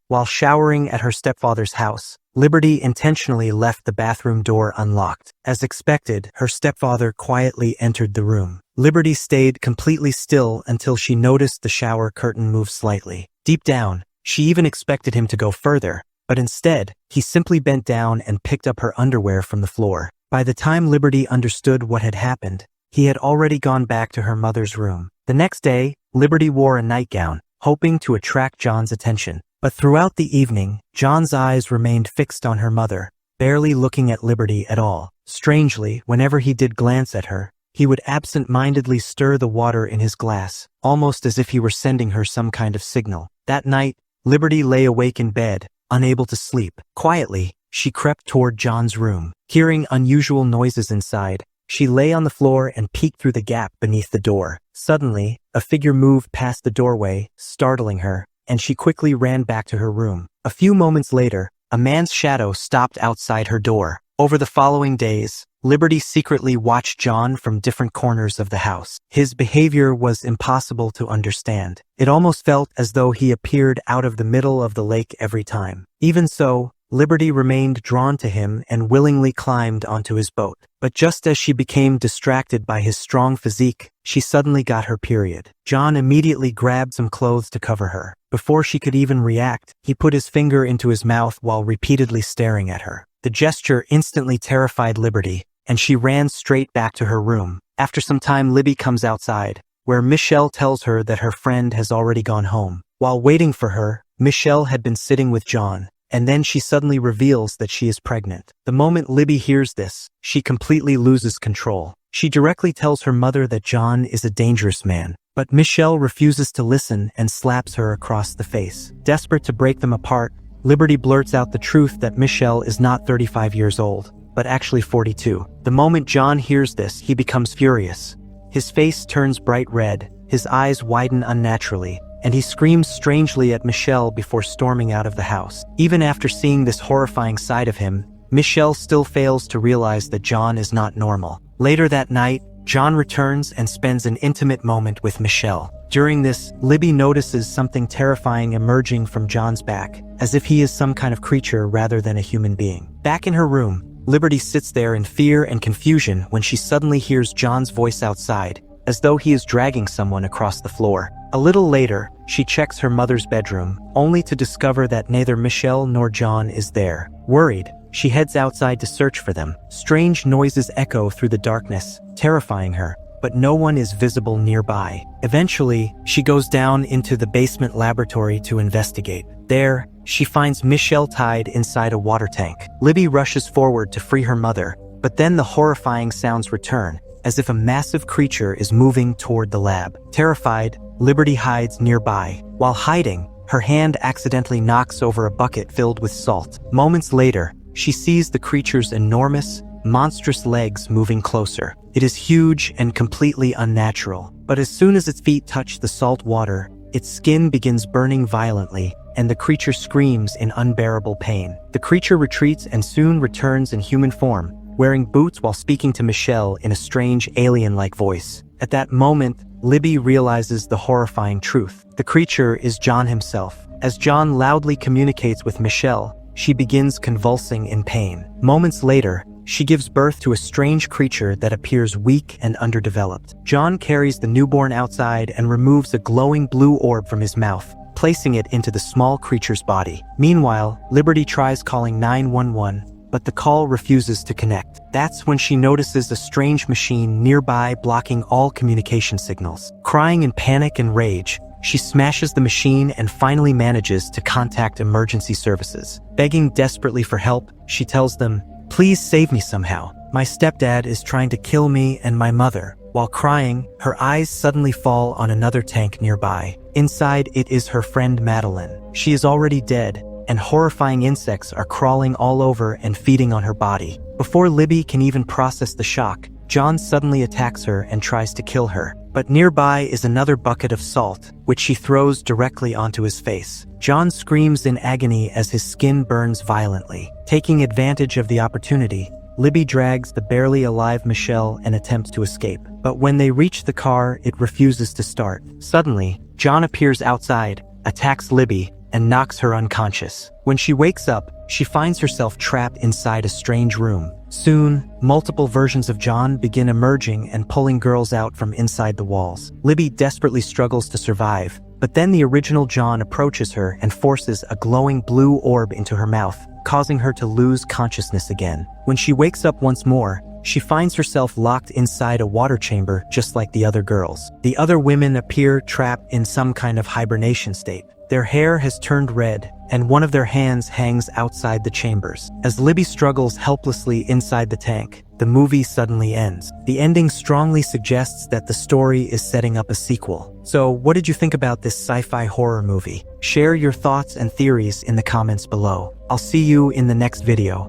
While showering at her stepfather's house, Liberty intentionally left the bathroom door unlocked. As expected, her stepfather quietly entered the room. Liberty stayed completely still until she noticed the shower curtain move slightly. Deep down, she even expected him to go further, but instead, he simply bent down and picked up her underwear from the floor. By the time Liberty understood what had happened, he had already gone back to her mother's room. The next day, Liberty wore a nightgown, hoping to attract John's attention. But throughout the evening, John's eyes remained fixed on her mother, barely looking at Liberty at all. Strangely, whenever he did glance at her, he would absent-mindedly stir the water in his glass, almost as if he were sending her some kind of signal. That night, Liberty lay awake in bed, unable to sleep. Quietly, she crept toward John's room. Hearing unusual noises inside, she lay on the floor and peeked through the gap beneath the door. Suddenly, a figure moved past the doorway, startling her, and she quickly ran back to her room. A few moments later, a man's shadow stopped outside her door. Over the following days, Liberty secretly watched John from different corners of the house. His behavior was impossible to understand. It almost felt as though he appeared out of the middle of the lake every time. Even so, Liberty remained drawn to him and willingly climbed onto his boat. But just as she became distracted by his strong physique, she suddenly got her period. John immediately grabbed some clothes to cover her. Before she could even react, he put his finger into his mouth while repeatedly staring at her. The gesture instantly terrified Liberty, and she ran straight back to her room. After some time, Libby comes outside, where Michelle tells her that her friend has already gone home. While waiting for her, Michelle had been sitting with John, and then she suddenly reveals that she is pregnant. The moment Libby hears this, she completely loses control. She directly tells her mother that John is a dangerous man, but Michelle refuses to listen and slaps her across the face. Desperate to break them apart, Liberty blurts out the truth that Michelle is not 35 years old, but actually 42. The moment John hears this, he becomes furious. His face turns bright red, his eyes widen unnaturally, and he screams strangely at Michelle before storming out of the house. Even after seeing this horrifying side of him, Michelle still fails to realize that John is not normal. Later that night, John returns and spends an intimate moment with Michelle. During this, Libby notices something terrifying emerging from John's back, as if he is some kind of creature rather than a human being. Back in her room, Liberty sits there in fear and confusion when she suddenly hears John's voice outside, as though he is dragging someone across the floor. A little later, she checks her mother's bedroom, only to discover that neither Michelle nor John is there. Worried, she heads outside to search for them. Strange noises echo through the darkness, terrifying her, but no one is visible nearby. Eventually, she goes down into the basement laboratory to investigate. There, she finds Michelle tied inside a water tank. Libby rushes forward to free her mother, but then the horrifying sounds return, as if a massive creature is moving toward the lab. Terrified, Liberty hides nearby. While hiding, her hand accidentally knocks over a bucket filled with salt. Moments later, she sees the creature's enormous, monstrous legs moving closer. It is huge and completely unnatural, but as soon as its feet touch the salt water, its skin begins burning violently, and the creature screams in unbearable pain. The creature retreats and soon returns in human form, wearing boots while speaking to Michelle in a strange alien-like voice. At that moment, Libby realizes the horrifying truth. The creature is John himself. As John loudly communicates with Michelle, she begins convulsing in pain. Moments later, she gives birth to a strange creature that appears weak and underdeveloped. John carries the newborn outside and removes a glowing blue orb from his mouth, placing it into the small creature's body. Meanwhile, Liberty tries calling 911, but the call refuses to connect. That's when she notices a strange machine nearby blocking all communication signals. Crying in panic and rage, she smashes the machine and finally manages to contact emergency services. Begging desperately for help, she tells them, "Please save me somehow. My stepdad is trying to kill me and my mother." While crying, her eyes suddenly fall on another tank nearby. Inside, it is her friend Madeline. She is already dead, and horrifying insects are crawling all over and feeding on her body. Before Libby can even process the shock, John suddenly attacks her and tries to kill her. But nearby is another bucket of salt, which she throws directly onto his face. John screams in agony as his skin burns violently. Taking advantage of the opportunity, Libby drags the barely alive Michelle and attempts to escape. But when they reach the car, it refuses to start. Suddenly, John appears outside, attacks Libby, and knocks her unconscious. When she wakes up, she finds herself trapped inside a strange room. Soon, multiple versions of John begin emerging and pulling girls out from inside the walls. Libby desperately struggles to survive, but then the original John approaches her and forces a glowing blue orb into her mouth, causing her to lose consciousness again. When she wakes up once more, she finds herself locked inside a water chamber just like the other girls. The other women appear trapped in some kind of hibernation state. Their hair has turned red, and one of their hands hangs outside the chambers. As Libby struggles helplessly inside the tank, the movie suddenly ends. The ending strongly suggests that the story is setting up a sequel. So, what did you think about this sci-fi horror movie? Share your thoughts and theories in the comments below. I'll see you in the next video.